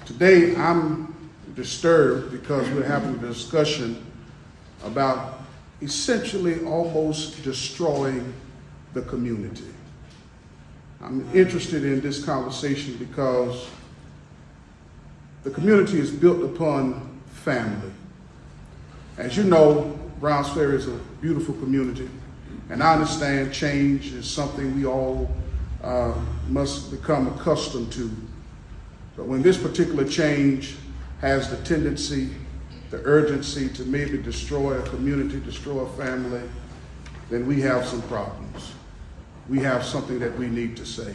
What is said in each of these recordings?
Today, I'm disturbed because we're having a discussion about essentially almost destroying the community. I'm interested in this conversation because the community is built upon family. As you know, Browns Ferry is a beautiful community, and I understand change is something we all must become accustomed to. But when this particular change has the tendency, the urgency to maybe destroy a community, destroy a family, then we have some problems. We have something that we need to say.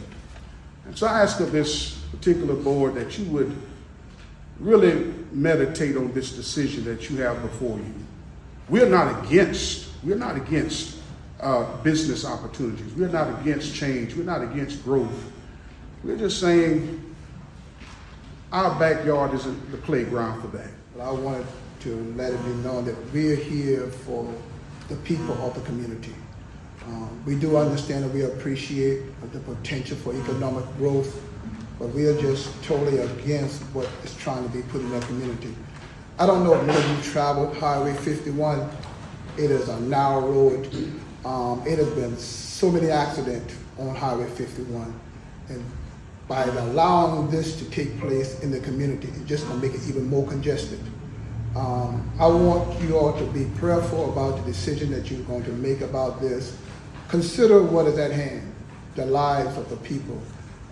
And so I ask of this particular board that you would really meditate on this decision that you have before you. We're not against business opportunities. We're not against change. We're not against growth. We're just saying our backyard isn't the playground for that. But I wanted to let it be known that we're here for the people of the community. We do understand and we appreciate the potential for economic growth, but we are just totally against what is trying to be put in our community. I don't know if many of you traveled Highway 51. It is a narrow road. It has been so many accidents on Highway 51. And by allowing this to take place in the community, it's just gonna make it even more congested. I want you all to be prayerful about the decision that you're going to make about this. Consider what is at hand, the lives of the people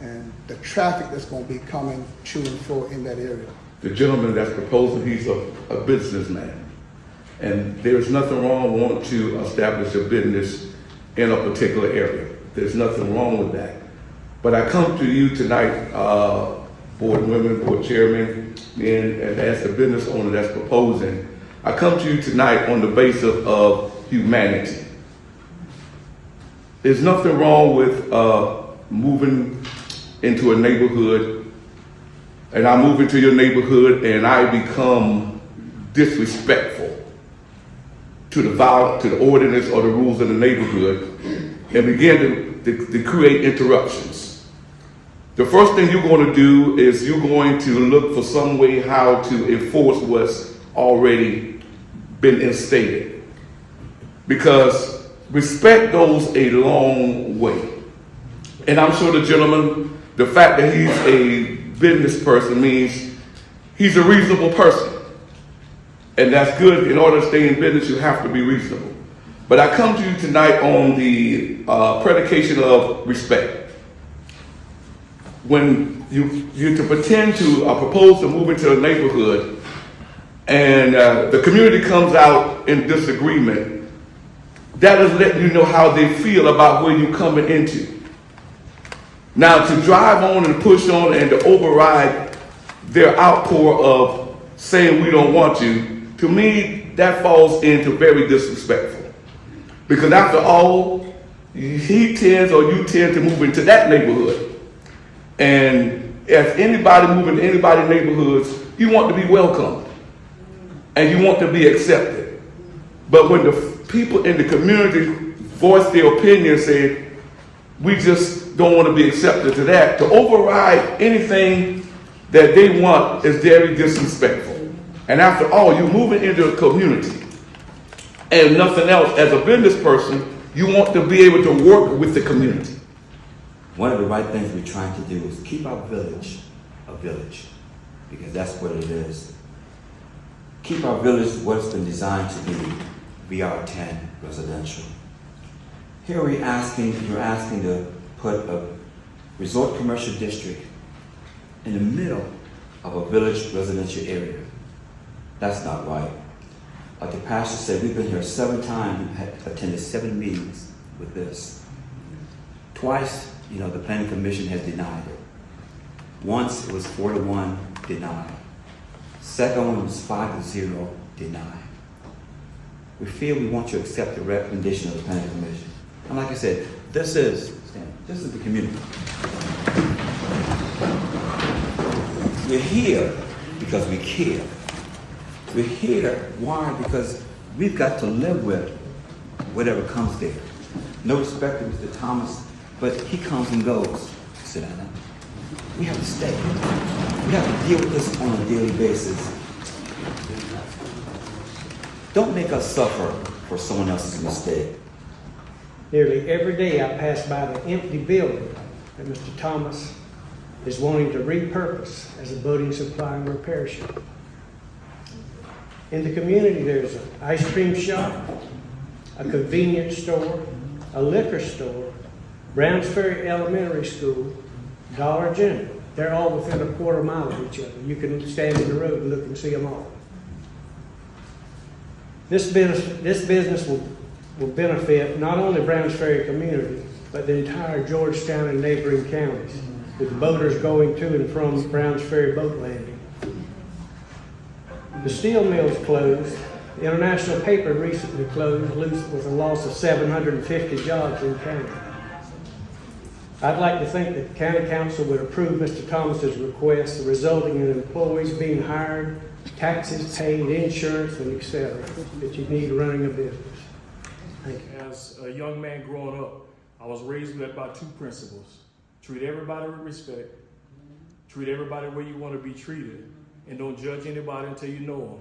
and the traffic that's going to be coming to and fro in that area. The gentleman that's proposing, he's a businessman. And there's nothing wrong wanting to establish a business in a particular area. There's nothing wrong with that. But I come to you tonight, board women, board chairman, and as the business owner that's proposing, I come to you tonight on the basis of humanity. There's nothing wrong with moving into a neighborhood, and I move into your neighborhood and I become disrespectful to the ordinance or the rules of the neighborhood and begin to create interruptions. The first thing you're going to do is you're going to look for some way how to enforce what's already been instated. Because respect goes a long way. And I'm sure the gentleman, the fact that he's a business person means he's a reasonable person. And that's good. In order to stay in business, you have to be reasonable. But I come to you tonight on the predication of respect. When you to pretend to propose to move into a neighborhood and the community comes out in disagreement, that is letting you know how they feel about where you're coming into. Now, to drive on and push on and to override their outpour of saying we don't want you, to me, that falls into very disrespectful. Because after all, he tends or you tend to move into that neighborhood. And as anybody moving to anybody's neighborhoods, you want to be welcomed and you want to be accepted. But when the people in the community voice their opinion, say, we just don't want to be accepted to that, to override anything that they want is very disrespectful. And after all, you're moving into a community and nothing else. As a business person, you want to be able to work with the community. One of the right things we're trying to do is keep our village a village, because that's what it is. Keep our village what it's been designed to be, VR10 residential. Here you're asking to put a resort commercial district in the middle of a village residential area. That's not right. Like the pastor said, we've been here 7 times, we've attended 7 meetings with this. Twice, the planning commission has denied it. Once it was 4-1 denied. Second one was 5-0 denied. We feel we want you to accept the recommendation of the planning commission. And like I said, this is the community. We're here because we care. We're here, why? Because we've got to live with whatever comes there. No respect to Mr. Thomas, but he comes and goes. Sit down. We have to stay. We have to deal with this on a daily basis. Don't make us suffer for someone else's mistake. Nearly every day I pass by the empty building that Mr. Thomas is wanting to repurpose as a boating supply and repair shop. In the community, there's an ice cream shop, a convenience store, a liquor store, Browns Ferry Elementary School, Dollar General. They're all within a quarter mile of each other. You can stand in the road and look and see them all. This business will benefit not only Browns Ferry community, but the entire Georgetown and neighboring counties, with boaters going to and from Browns Ferry boat landing. The steel mill's closed. The International Paper recently closed with a loss of 750 jobs in county. I'd like to think that the county council would approve Mr. Thomas's request, resulting in employees being hired, taxes paid, insurance, and etc. that you need running a business. Thank you. As a young man growing up, I was raised with about two principles. Treat everybody with respect. Treat everybody where you want to be treated. And don't judge anybody until you know them.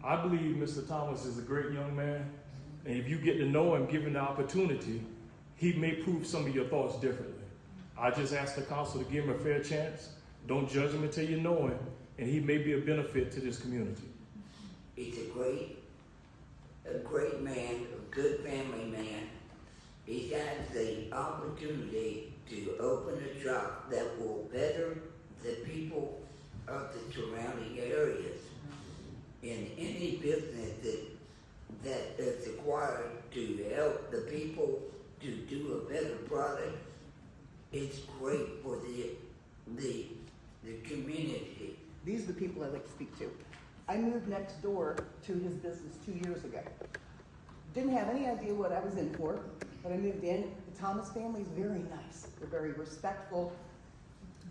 I believe Mr. Thomas is a great young man. And if you get to know him, given the opportunity, he may prove some of your thoughts differently. I just ask the council to give him a fair chance. Don't judge him until you know him. And he may be a benefit to this community. He's a great man, a good family man. He's had the opportunity to open a shop that will better the people of the surrounding areas. In any business that is required to help the people to do a better product, it's great for the community. These are the people I'd like to speak to. I moved next door to his business 2 years ago. Didn't have any idea what I was in for, but I moved in. The Thomas family is very nice. They're very respectful,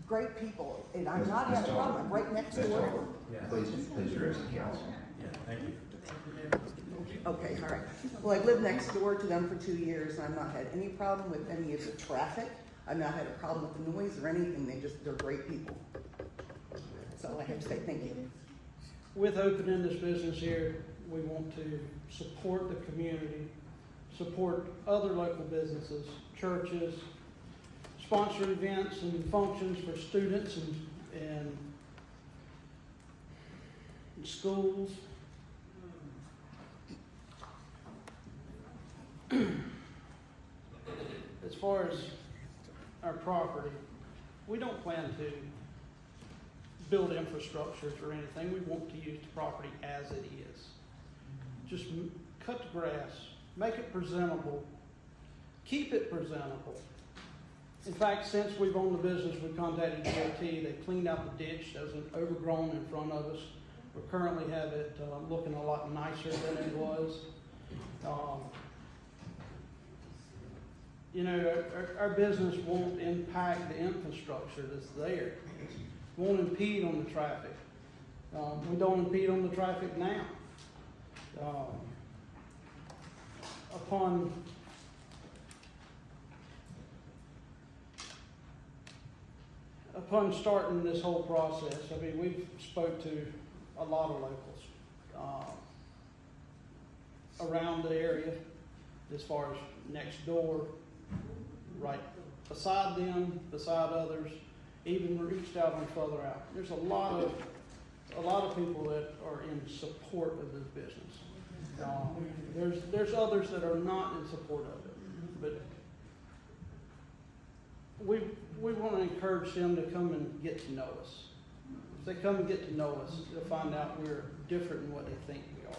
great people, and I'm not having a problem. I'm right next door. Please address the council. Okay, all right. Well, I've lived next door to them for 2 years, and I've not had any problem with any of the traffic. I've not had a problem with the noise or anything. They're great people. That's all I have to say. Thank you. With opening this business here, we want to support the community, support other local businesses, churches, sponsor events and functions for students and schools. As far as our property, we don't plan to build infrastructures or anything. We want to use the property as it is. Just cut the grass, make it presentable, keep it presentable. In fact, since we've owned the business, we contacted DOT. They cleaned out the ditch that was overgrown in front of us. We currently have it looking a lot nicer than it was. You know, our business won't impact the infrastructure that's there. Won't impede on the traffic. We don't impede on the traffic now. Upon starting this whole process, I mean, we've spoke to a lot of locals around the area, as far as next door, right beside them, beside others, even reached out on further out. There's a lot of people that are in support of this business. There's others that are not in support of it, but we want to encourage them to come and get to know us. If they come and get to know us, they'll find out we're different than what they think we are.